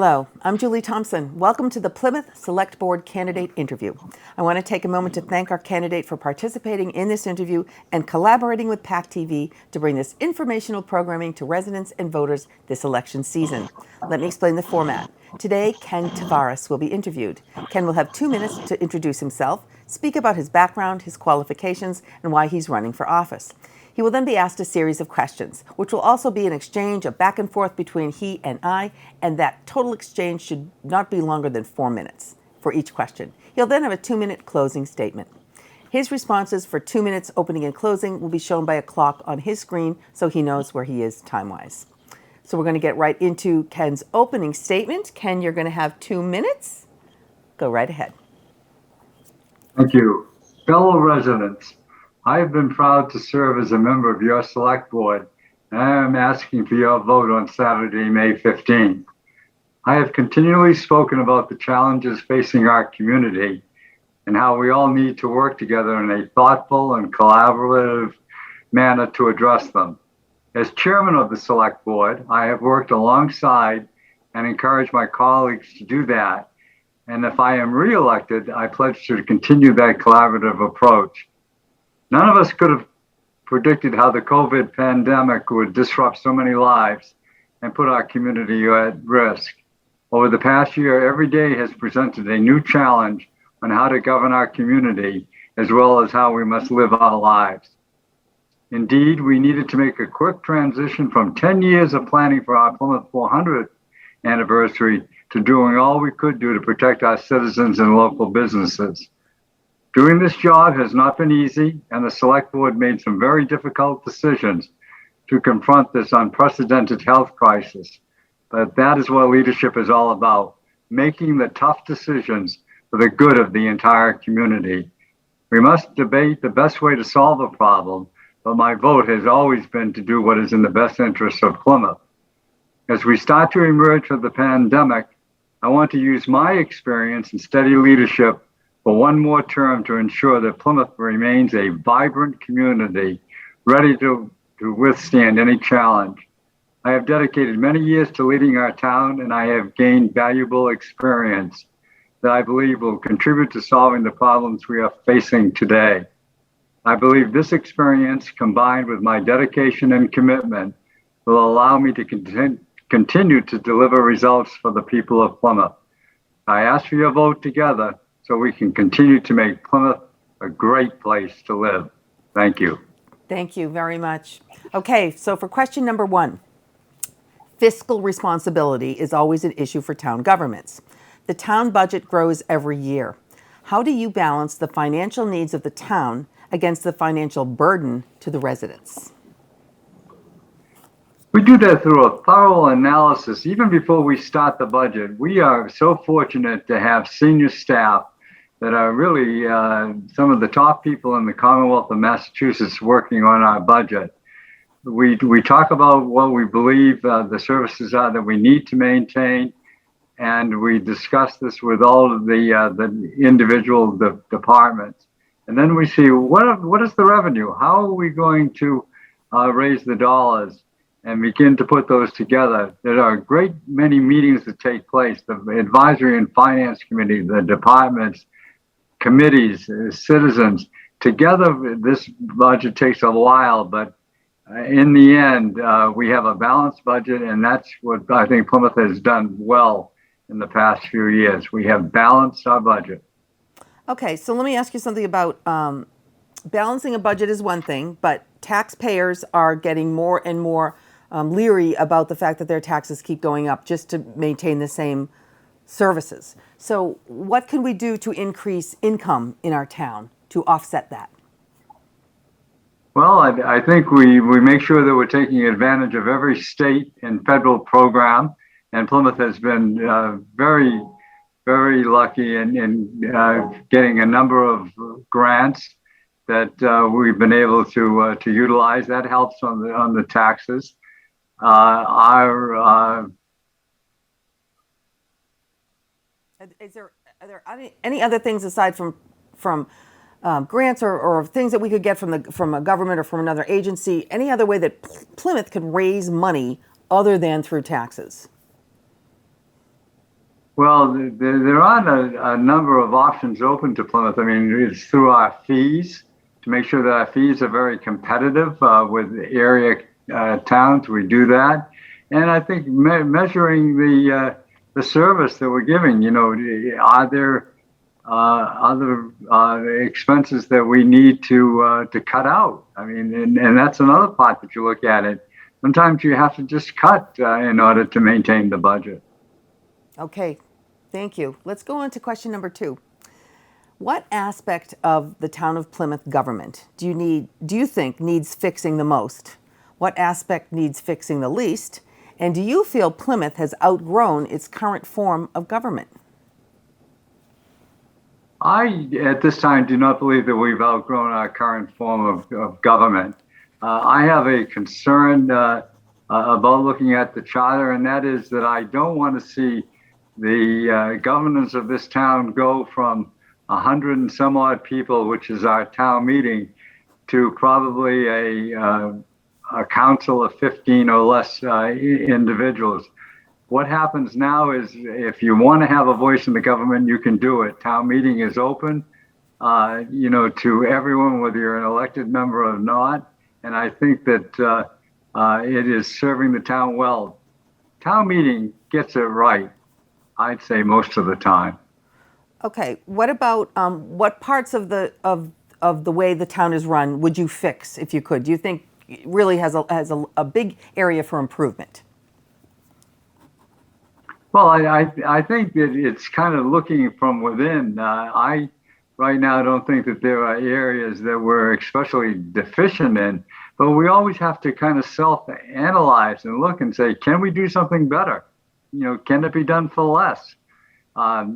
Hello, I'm Julie Thompson. Welcome to the Plymouth Select Board Candidate Interview. I want to take a moment to thank our candidate for participating in this interview and collaborating with PAC TV to bring this informational programming to residents and voters this election season. Let me explain the format. Today, Ken Tavares will be interviewed. Ken will have 2 minutes to introduce himself, speak about his background, his qualifications, and why he's running for office. He will then be asked a series of questions, which will also be an exchange of back and forth between he and I, and that total exchange should not be longer than 4 minutes for each question. He'll then have a 2-minute closing statement. His responses for 2 minutes opening and closing will be shown by a clock on his screen so he knows where he is time-wise. So we're going to get right into Ken's opening statement. Ken, you're going to have 2 minutes. Go right ahead. Thank you. Fellow residents, I have been proud to serve as a member of your select board, and I am asking for your vote on Saturday, May 15th. I have continually spoken about the challenges facing our community and how we all need to work together in a thoughtful and collaborative manner to address them. As chairman of the select board, I have worked alongside and encouraged my colleagues to do that. And if I am reelected, I pledge to continue that collaborative approach. None of us could have predicted how the COVID pandemic would disrupt so many lives and put our community at risk. Over the past year, every day has presented a new challenge on how to govern our community, as well as how we must live our lives. Indeed, we needed to make a quick transition from 10 years of planning for our Plymouth 400th anniversary to doing all we could do to protect our citizens and local businesses. Doing this job has not been easy, and the select board made some very difficult decisions to confront this unprecedented health crisis. But that is what leadership is all about, making the tough decisions for the good of the entire community. We must debate the best way to solve a problem, but my vote has always been to do what is in the best interest of Plymouth. As we start to emerge from the pandemic, I want to use my experience and steady leadership for one more term to ensure that Plymouth remains a vibrant community, ready to withstand any challenge. I have dedicated many years to leading our town, and I have gained valuable experience that I believe will contribute to solving the problems we are facing today. I believe this experience, combined with my dedication and commitment, will allow me to continue to deliver results for the people of Plymouth. I ask for your vote together so we can continue to make Plymouth a great place to live. Thank you. Thank you very much. Okay, so for question number 1, fiscal responsibility is always an issue for town governments. The town budget grows every year. How do you balance the financial needs of the town against the financial burden to the residents? We do that through a thorough analysis. Even before we start the budget, we are so fortunate to have senior staff that are really some of the top people in the Commonwealth of Massachusetts working on our budget. We talk about what we believe the services are that we need to maintain, and we discuss this with all of the individual departments. And then we see what is the revenue? How are we going to raise the dollars and begin to put those together? There are a great many meetings that take place, the advisory and finance committee, the departments, committees, citizens. Together, this budget takes a while, but in the end, we have a balanced budget, and that's what I think Plymouth has done well in the past few years. We have balanced our budget. Okay, so let me ask you something about balancing a budget is one thing, but taxpayers are getting more and more leery about the fact that their taxes keep going up just to maintain the same services. So what can we do to increase income in our town to offset that? Well, I think we make sure that we're taking advantage of every state and federal program, and Plymouth has been very, very lucky in getting a number of grants that we've been able to utilize. That helps on the taxes. Are there any other things aside from grants or things that we could get from a government or from another agency? Any other way that Plymouth can raise money other than through taxes? Well, there are a number of options open to Plymouth. I mean, it's through our fees to make sure that our fees are very competitive with area towns. We do that, and I think measuring the service that we're giving. You know, are there other expenses that we need to cut out? I mean, and that's another part that you look at it. Sometimes you have to just cut in order to maintain the budget. Okay, thank you. Let's go on to question number 2. What aspect of the town of Plymouth government do you think needs fixing the most? What aspect needs fixing the least? And do you feel Plymouth has outgrown its current form of government? I, at this time, do not believe that we've outgrown our current form of government. I have a concern about looking at the charter, and that is that I don't want to see the governance of this town go from 100 and some odd people, which is our town meeting, to probably a council of 15 or less individuals. What happens now is if you want to have a voice in the government, you can do it. Town meeting is open, to everyone, whether you're an elected member or not. And I think that it is serving the town well. Town meeting gets it right, I'd say, most of the time. Okay, what about what parts of the way the town is run would you fix if you could? Do you think it really has a big area for improvement? Well, I think that it's kind of looking from within. I right now don't think that there are areas that we're especially deficient in, but we always have to kind of self-analyze and look and say, can we do something better? Can it be done for less?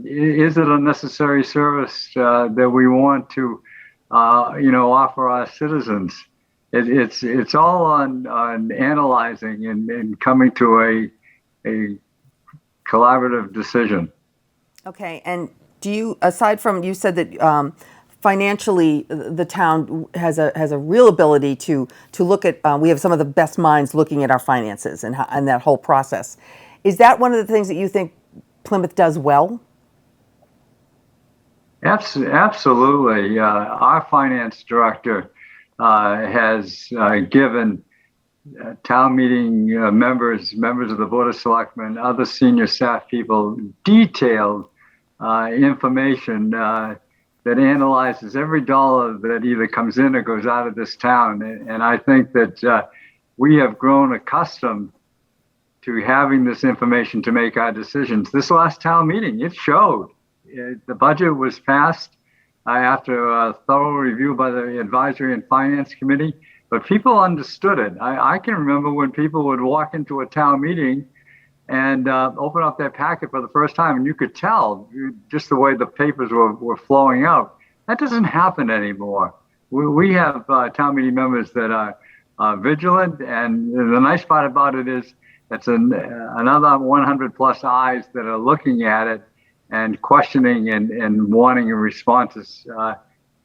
Is it a necessary service that we want to, offer our citizens? It's all on analyzing and coming to a collaborative decision. Okay, and do you, aside from, you said that financially the town has a real ability to look at, we have some of the best minds looking at our finances and that whole process. Is that one of the things that you think Plymouth does well? Absolutely. Our finance director has given town meeting members of the Board of Selectmen, other senior staff people, detailed information that analyzes every dollar that either comes in or goes out of this town. And I think that we have grown accustomed to having this information to make our decisions. This last town meeting, it showed. The budget was passed after a thorough review by the Advisory and Finance Committee. But people understood it. I can remember when people would walk into a town meeting and open up their packet for the first time, and you could tell just the way the papers were flowing out. That doesn't happen anymore. We have town meeting members that are vigilant, and the nice part about it is it's another 100 plus eyes that are looking at it and questioning and wanting responses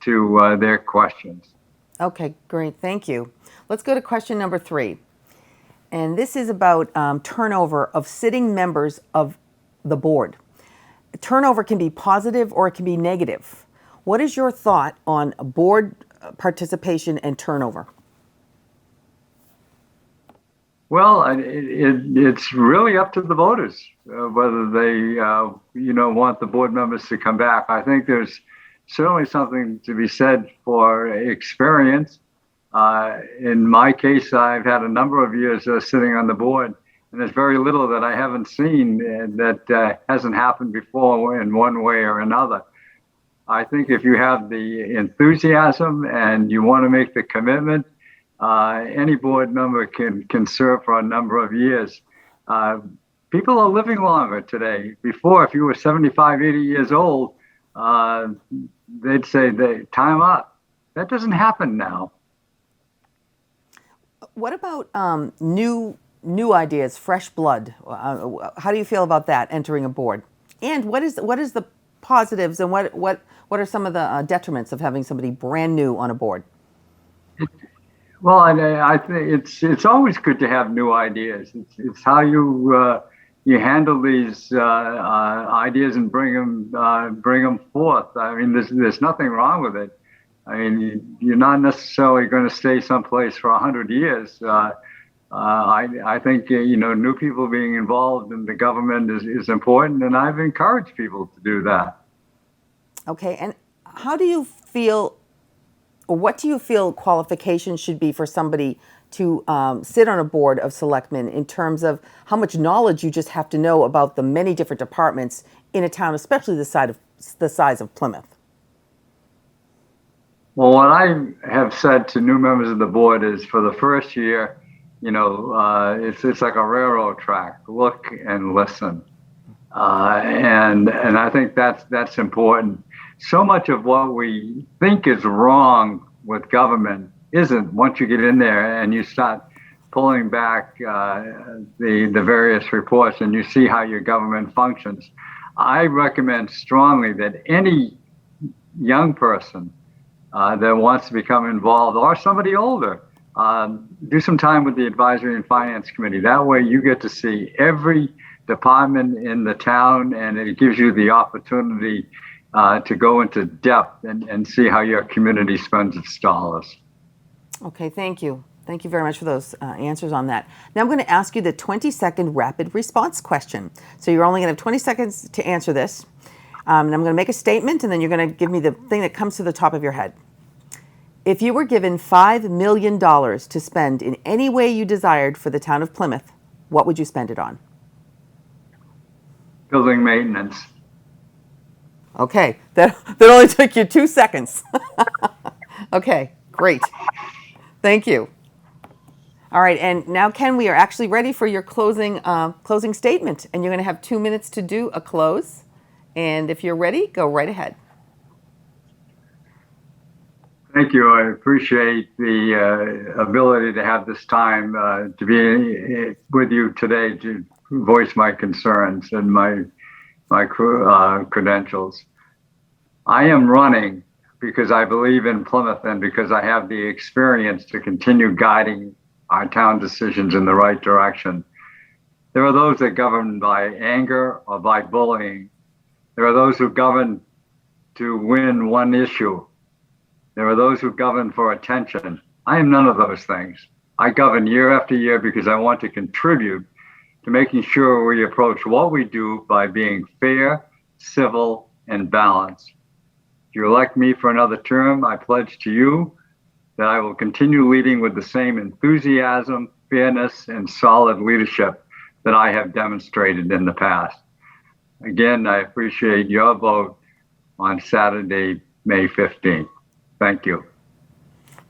to their questions. Okay, great, thank you. Let's go to question number 3. And this is about turnover of sitting members of the board. Turnover can be positive or it can be negative. What is your thought on board participation and turnover? Well, it's really up to the voters whether they, want the board members to come back. I think there's certainly something to be said for experience. In my case, I've had a number of years sitting on the board, and there's very little that I haven't seen that hasn't happened before in one way or another. I think if you have the enthusiasm and you want to make the commitment, any board member can serve for a number of years. People are living longer today. Before, if you were 75, 80 years old, they'd say, time up. That doesn't happen now. What about new ideas, fresh blood? How do you feel about that entering a board? And what is the positives and what are some of the detriments of having somebody brand new on a board? Well, I think it's always good to have new ideas. It's how you you handle these ideas and bring them forth. I mean, there's nothing wrong with it. I mean, you're not necessarily going to stay someplace for 100 years. I think new people being involved in the government is important, and I've encouraged people to do that. Okay, and how do you feel, or what do you feel qualifications should be for somebody to sit on a board of selectmen in terms of how much knowledge you just have to know about the many different departments in a town, especially the size of Plymouth? Well, what I have said to new members of the board is for the first year, it's like a railroad track. Look and listen, and I think that's important. So much of what we think is wrong with government isn't once you get in there and you start pulling back the various reports and you see how your government functions. I recommend strongly that any young person that wants to become involved, or somebody older, do some time with the Advisory and Finance Committee. That way you get to see every department in the town, and it gives you the opportunity to go into depth and see how your community spends its dollars. Okay, thank you. Thank you very much for those answers on that. Now I'm going to ask you the 20-second rapid response question. So you're only going to have 20 seconds to answer this. And I'm going to make a statement, and then you're going to give me the thing that comes to the top of your head. If you were given $5 million to spend in any way you desired for the town of Plymouth, what would you spend it on? Building maintenance. Okay, that only took you 2 seconds. Okay, great. Thank you. All right, and now, Ken, we are actually ready for your closing statement, and you're going to have 2 minutes to do a close. And if you're ready, go right ahead. Thank you. I appreciate the ability to have this time to be with you today to voice my concerns and my credentials. I am running because I believe in Plymouth and because I have the experience to continue guiding our town decisions in the right direction. There are those that govern by anger or by bullying. There are those who govern to win one issue. There are those who govern for attention. I am none of those things. I govern year after year because I want to contribute to making sure we approach what we do by being fair, civil, and balanced. If you elect me for another term, I pledge to you that I will continue leading with the same enthusiasm, fairness, and solid leadership that I have demonstrated in the past. Again, I appreciate your vote on Saturday, May 15th. Thank you.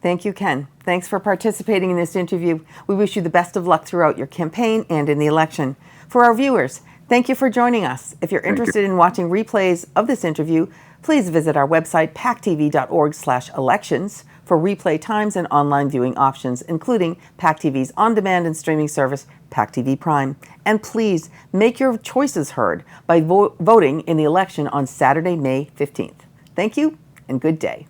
Thank you, Ken. Thanks for participating in this interview. We wish you the best of luck throughout your campaign and in the election. For our viewers, thank you for joining us. If you're interested in watching replays of this interview, please visit our website, pactv.org/elections, for replay times and online viewing options, including PAC TV's on-demand and streaming service, PAC TV Prime. And please make your choices heard by voting in the election on Saturday, May 15th. Thank you and good day.